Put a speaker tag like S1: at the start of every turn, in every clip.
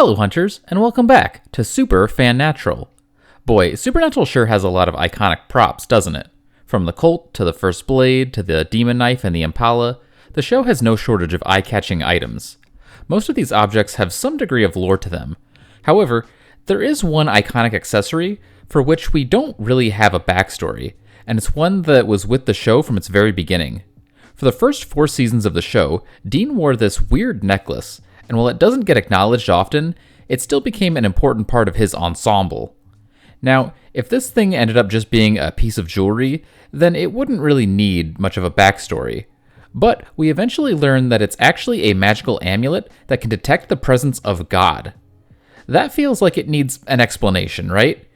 S1: Hello Hunters, and welcome back to Super Fan Natural. Boy, Supernatural sure has a lot of iconic props, doesn't it? From the Colt, to the First Blade, to the Demon Knife and the Impala, the show has no shortage of eye-catching items. Most of these objects have some degree of lore to them. However, there is one iconic accessory for which we don't really have a backstory, and it's one that was with the show from its very beginning. For the first 4 seasons of the show, Dean wore this weird necklace, and while it doesn't get acknowledged often, it still became an important part of his ensemble. Now, if this thing ended up just being a piece of jewelry, then it wouldn't really need much of a backstory. But we eventually learn that it's actually a magical amulet that can detect the presence of God. That feels like it needs an explanation, right?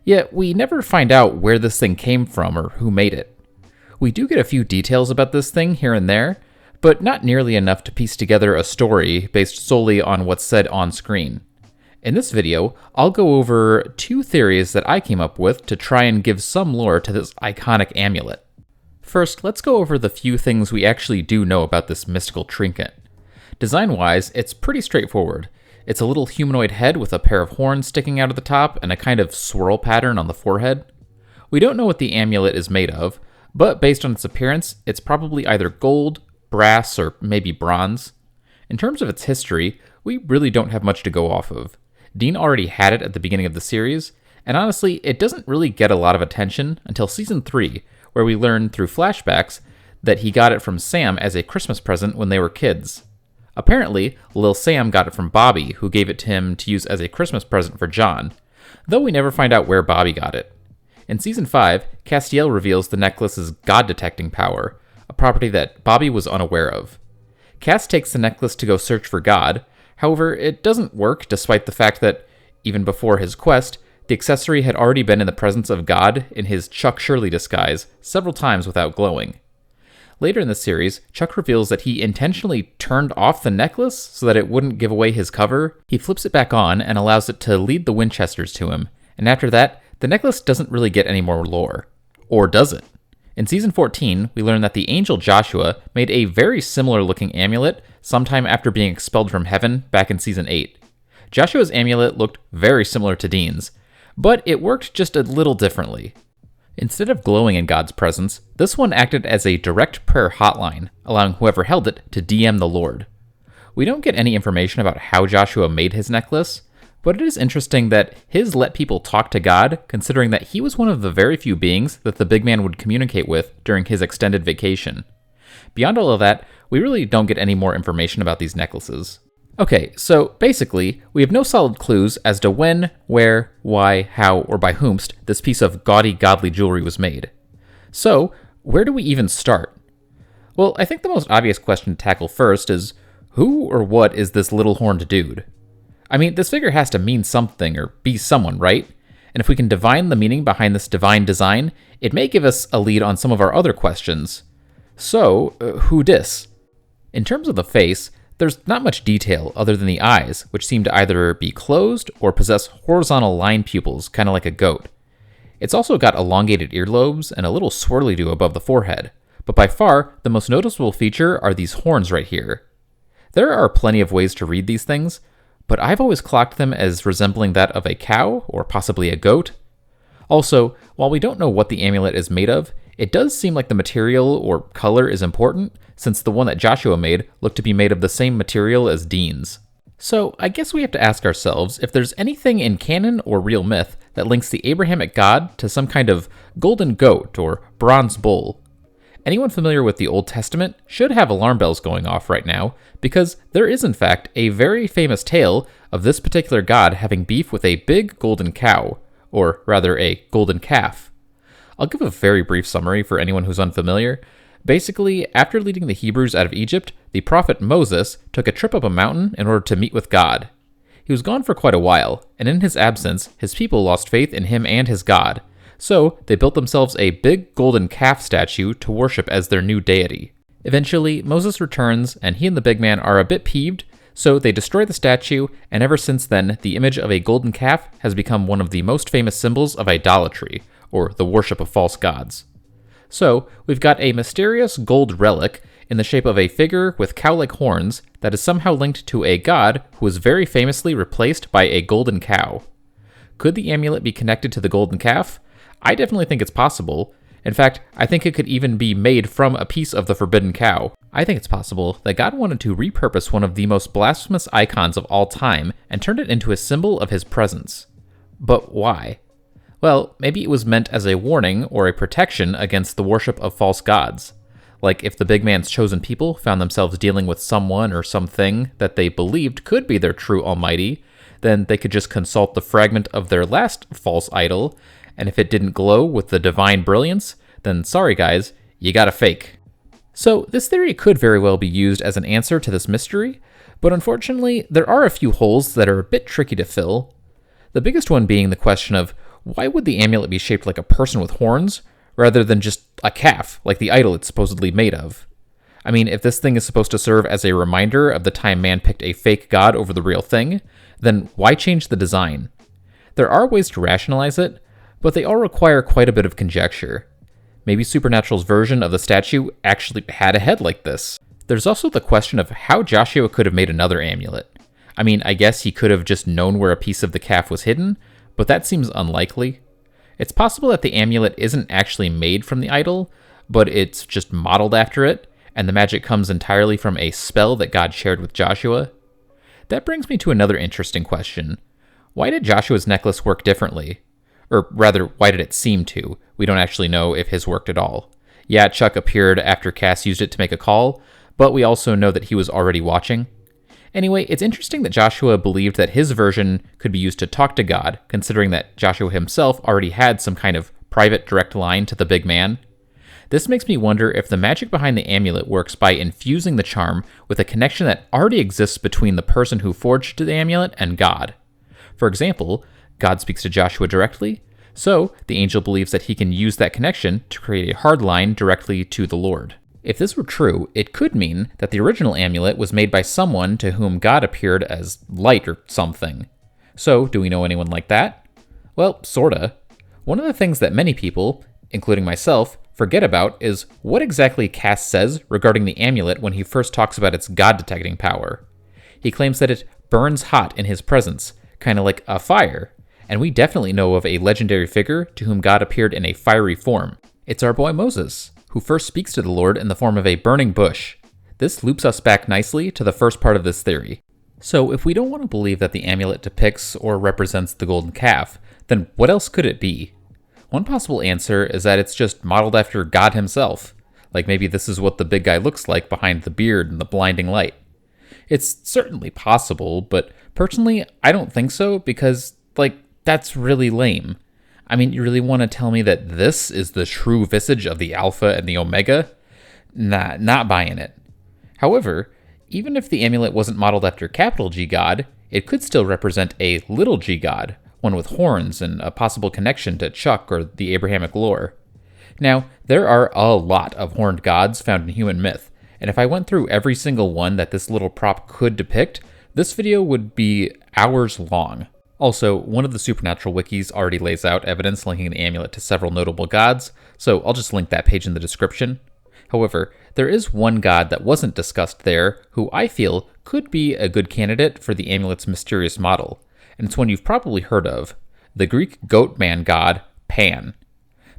S1: Yet we never find out where this thing came from or who made it. We do get a few details about this thing here and there, but not nearly enough to piece together a story based solely on what's said on screen. In this video, I'll go over 2 theories that I came up with to try and give some lore to this iconic amulet. First, let's go over the few things we actually do know about this mystical trinket. Design-wise, it's pretty straightforward. It's a little humanoid head with a pair of horns sticking out of the top and a kind of swirl pattern on the forehead. We don't know what the amulet is made of, but based on its appearance, it's probably either gold, brass, or maybe bronze. In terms of its history, we really don't have much to go off of. Dean already had it at the beginning of the series, and honestly, it doesn't really get a lot of attention until Season 3, where we learn through flashbacks that he got it from Sam as a Christmas present when they were kids. Apparently, Lil Sam got it from Bobby, who gave it to him to use as a Christmas present for John, though we never find out where Bobby got it. In Season 5, Castiel reveals the necklace's god-detecting power, a property that Bobby was unaware of. Cass takes the necklace to go search for God. However, it doesn't work despite the fact that, even before his quest, the accessory had already been in the presence of God in his Chuck Shirley disguise several times without glowing. Later in the series, Chuck reveals that he intentionally turned off the necklace so that it wouldn't give away his cover. He flips it back on and allows it to lead the Winchesters to him, and after that, the necklace doesn't really get any more lore. Or does it? In Season 14, we learn that the angel Joshua made a very similar looking amulet sometime after being expelled from heaven back in Season 8. Joshua's amulet looked very similar to Dean's, but it worked just a little differently. Instead of glowing in God's presence, this one acted as a direct prayer hotline, allowing whoever held it to DM the Lord. We don't get any information about how Joshua made his necklace, but it is interesting that his let people talk to God, considering that he was one of the very few beings that the big man would communicate with during his extended vacation. Beyond all of that, we really don't get any more information about these necklaces. Okay, so basically, we have no solid clues as to when, where, why, how, or by whomst this piece of gaudy godly jewelry was made. So, where do we even start? Well, I think the most obvious question to tackle first is, who or what is this little horned dude? I mean, this figure has to mean something or be someone, right? And if we can divine the meaning behind this divine design, it may give us a lead on some of our other questions. So, who dis? In terms of the face, there's not much detail other than the eyes, which seem to either be closed or possess horizontal line pupils, kind of like a goat. It's also got elongated earlobes and a little swirly-do above the forehead, but by far, the most noticeable feature are these horns right here. There are plenty of ways to read these things, but I've always clocked them as resembling that of a cow, or possibly a goat. Also, while we don't know what the amulet is made of, it does seem like the material or color is important, since the one that Joshua made looked to be made of the same material as Dean's. So I guess we have to ask ourselves if there's anything in canon or real myth that links the Abrahamic God to some kind of golden goat or bronze bull. Anyone familiar with the Old Testament should have alarm bells going off right now, because there is in fact a very famous tale of this particular god having beef with a big golden cow, or rather a golden calf. I'll give a very brief summary for anyone who's unfamiliar. Basically, after leading the Hebrews out of Egypt, the prophet Moses took a trip up a mountain in order to meet with God. He was gone for quite a while, and in his absence, his people lost faith in him and his God. So, they built themselves a big golden calf statue to worship as their new deity. Eventually, Moses returns, and he and the big man are a bit peeved, so they destroy the statue, and ever since then, the image of a golden calf has become one of the most famous symbols of idolatry, or the worship of false gods. So, we've got a mysterious gold relic in the shape of a figure with cow-like horns that is somehow linked to a god who was very famously replaced by a golden cow. Could the amulet be connected to the golden calf? I definitely think it's possible. In fact, I think it could even be made from a piece of the forbidden cow. I think it's possible that God wanted to repurpose one of the most blasphemous icons of all time and turn it into a symbol of his presence. But why? Well, maybe it was meant as a warning or a protection against the worship of false gods. Like if the big man's chosen people found themselves dealing with someone or something that they believed could be their true almighty, then they could just consult the fragment of their last false idol, and if it didn't glow with the divine brilliance, then sorry guys, you got a fake. So this theory could very well be used as an answer to this mystery, but unfortunately there are a few holes that are a bit tricky to fill. The biggest one being the question of why would the amulet be shaped like a person with horns, rather than just a calf, like the idol it's supposedly made of? I mean, if this thing is supposed to serve as a reminder of the time man picked a fake god over the real thing, then why change the design? There are ways to rationalize it, but they all require quite a bit of conjecture. Maybe Supernatural's version of the statue actually had a head like this. There's also the question of how Joshua could have made another amulet. I mean, I guess he could have just known where a piece of the calf was hidden, but that seems unlikely. It's possible that the amulet isn't actually made from the idol, but it's just modeled after it, and the magic comes entirely from a spell that God shared with Joshua. That brings me to another interesting question. Why did Joshua's necklace work differently? Or rather, why did it seem to? We don't actually know if his worked at all. Yeah, Chuck appeared after Cass used it to make a call, but we also know that he was already watching. Anyway, it's interesting that Joshua believed that his version could be used to talk to God, considering that Joshua himself already had some kind of private direct line to the big man. This makes me wonder if the magic behind the amulet works by infusing the charm with a connection that already exists between the person who forged the amulet and God. For example, God speaks to Joshua directly, so the angel believes that he can use that connection to create a hard line directly to the Lord. If this were true, it could mean that the original amulet was made by someone to whom God appeared as light or something. So, do we know anyone like that? Well, sorta. One of the things that many people, including myself, forget about is what exactly Cass says regarding the amulet when he first talks about its God-detecting power. He claims that it burns hot in his presence, kind of like a fire. And we definitely know of a legendary figure to whom God appeared in a fiery form. It's our boy Moses, who first speaks to the Lord in the form of a burning bush. This loops us back nicely to the first part of this theory. So if we don't want to believe that the amulet depicts or represents the golden calf, then what else could it be? One possible answer is that it's just modeled after God himself. Like maybe this is what the big guy looks like behind the beard and the blinding light. It's certainly possible, but personally, I don't think so because, that's really lame. I mean, you really want to tell me that this is the true visage of the Alpha and the Omega? Nah, not buying it. However, even if the amulet wasn't modeled after capital G God, it could still represent a little g God, one with horns and a possible connection to Chuck or the Abrahamic lore. Now, there are a lot of horned gods found in human myth, and if I went through every single one that this little prop could depict, this video would be hours long. Also, one of the Supernatural wikis already lays out evidence linking the amulet to several notable gods, so I'll just link that page in the description. However, there is one god that wasn't discussed there who I feel could be a good candidate for the amulet's mysterious model, and it's one you've probably heard of, the Greek goat man god, Pan.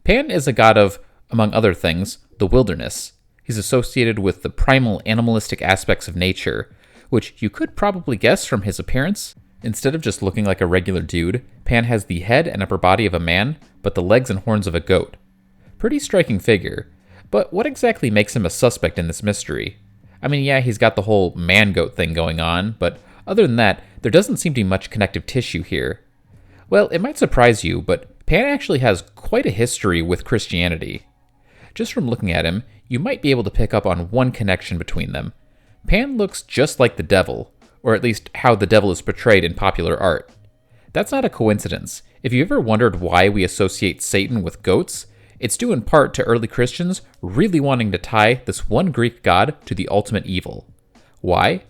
S1: Pan is a god of, among other things, the wilderness. He's associated with the primal animalistic aspects of nature, which you could probably guess from his appearance. Instead of just looking like a regular dude, Pan has the head and upper body of a man, but the legs and horns of a goat. Pretty striking figure, but what exactly makes him a suspect in this mystery? I mean, yeah, he's got the whole man-goat thing going on, but other than that, there doesn't seem to be much connective tissue here. Well, it might surprise you, but Pan actually has quite a history with Christianity. Just from looking at him, you might be able to pick up on one connection between them. Pan looks just like the devil, or at least how the devil is portrayed in popular art. That's not a coincidence. If you ever wondered why we associate Satan with goats, it's due in part to early Christians really wanting to tie this one Greek god to the ultimate evil. Why?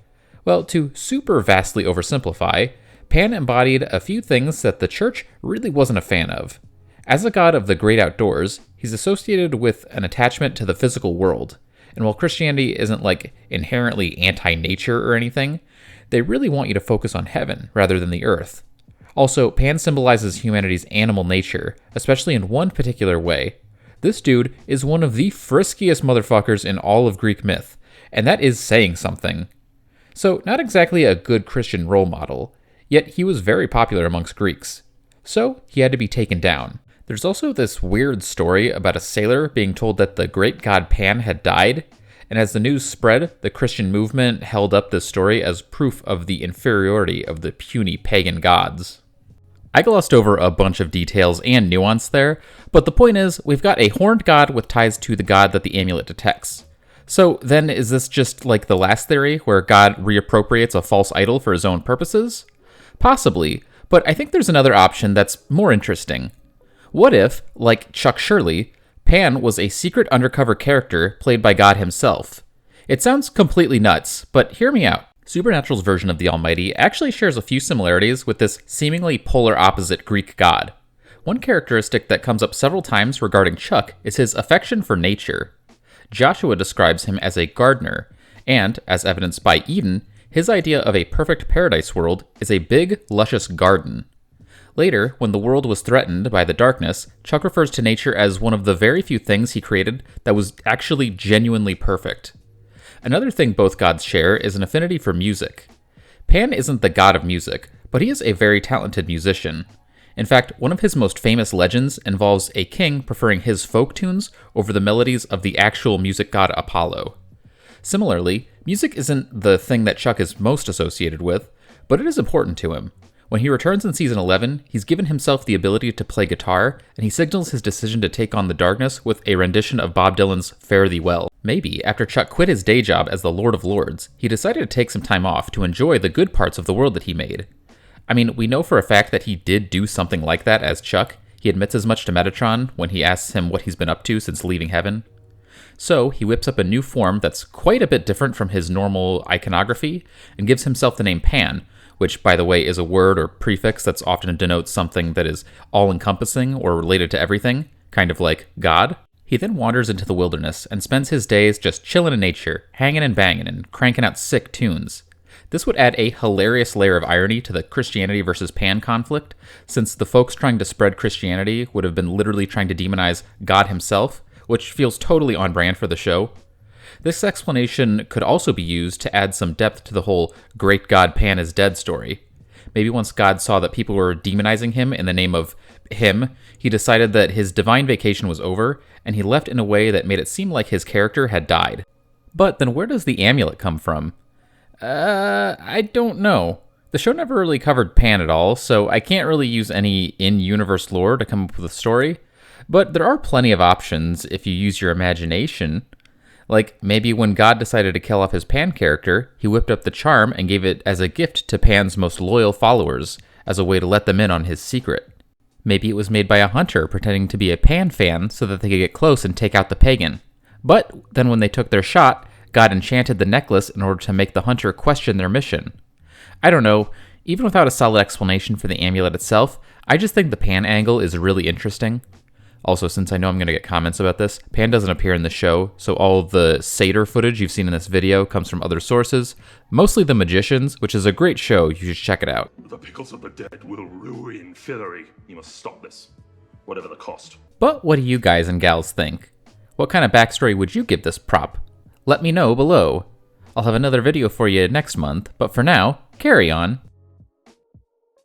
S1: Well, to super vastly oversimplify, Pan embodied a few things that the church really wasn't a fan of. As a god of the great outdoors, he's associated with an attachment to the physical world, And while Christianity isn't like inherently anti-nature or anything, they really want you to focus on heaven rather than the earth. Also, Pan symbolizes humanity's animal nature, especially in one particular way. This dude is one of the friskiest motherfuckers in all of Greek myth, and that is saying something. So, not exactly a good Christian role model, yet he was very popular amongst Greeks. So, he had to be taken down. There's also this weird story about a sailor being told that the great god Pan had died, and as the news spread, the Christian movement held up this story as proof of the inferiority of the puny pagan gods. I glossed over a bunch of details and nuance there, but the point is, we've got a horned god with ties to the god that the amulet detects. So then, is this just like the last theory, where God reappropriates a false idol for his own purposes? Possibly, but I think there's another option that's more interesting. What if, like Chuck Shirley, Pan was a secret undercover character played by God himself? It sounds completely nuts, but hear me out. Supernatural's version of the Almighty actually shares a few similarities with this seemingly polar opposite Greek god. One characteristic that comes up several times regarding Chuck is his affection for nature. Joshua describes him as a gardener, and, as evidenced by Eden, his idea of a perfect paradise world is a big, luscious garden. Later, when the world was threatened by the darkness, Chuck refers to nature as one of the very few things he created that was actually genuinely perfect. Another thing both gods share is an affinity for music. Pan isn't the god of music, but he is a very talented musician. In fact, one of his most famous legends involves a king preferring his folk tunes over the melodies of the actual music god Apollo. Similarly, music isn't the thing that Chuck is most associated with, but it is important to him. When he returns in Season 11, he's given himself the ability to play guitar, and he signals his decision to take on the darkness with a rendition of Bob Dylan's Fare Thee Well. Maybe, after Chuck quit his day job as the Lord of Lords, he decided to take some time off to enjoy the good parts of the world that he made. I mean, we know for a fact that he did do something like that as Chuck. He admits as much to Metatron when he asks him what he's been up to since leaving heaven. So, he whips up a new form that's quite a bit different from his normal iconography, and gives himself the name Pan, which, by the way, is a word or prefix that's often denotes something that is all-encompassing or related to everything, kind of like God. He then wanders into the wilderness and spends his days just chilling in nature, hanging and banging and cranking out sick tunes. This would add a hilarious layer of irony to the Christianity versus Pan conflict, since the folks trying to spread Christianity would have been literally trying to demonize God himself, which feels totally on brand for the show. This explanation could also be used to add some depth to the whole great god Pan is dead story. Maybe once God saw that people were demonizing him in the name of him, he decided that his divine vacation was over, and he left in a way that made it seem like his character had died. But then where does the amulet come from? I don't know. The show never really covered Pan at all, so I can't really use any in-universe lore to come up with a story. But there are plenty of options if you use your imagination. Like, maybe when God decided to kill off his Pan character, he whipped up the charm and gave it as a gift to Pan's most loyal followers, as a way to let them in on his secret. Maybe it was made by a hunter pretending to be a Pan fan so that they could get close and take out the pagan. But then when they took their shot, God enchanted the necklace in order to make the hunter question their mission. I don't know, even without a solid explanation for the amulet itself, I just think the Pan angle is really interesting. Also, since I know I'm going to get comments about this, Pan doesn't appear in the show, so all of the satyr footage you've seen in this video comes from other sources, mostly The Magicians, which is a great show, you should check it out.
S2: The pickles of the dead will ruin Fillory. You must stop this, whatever the cost.
S1: But what do you guys and gals think? What kind of backstory would you give this prop? Let me know below. I'll have another video for you next month, but for now, carry on.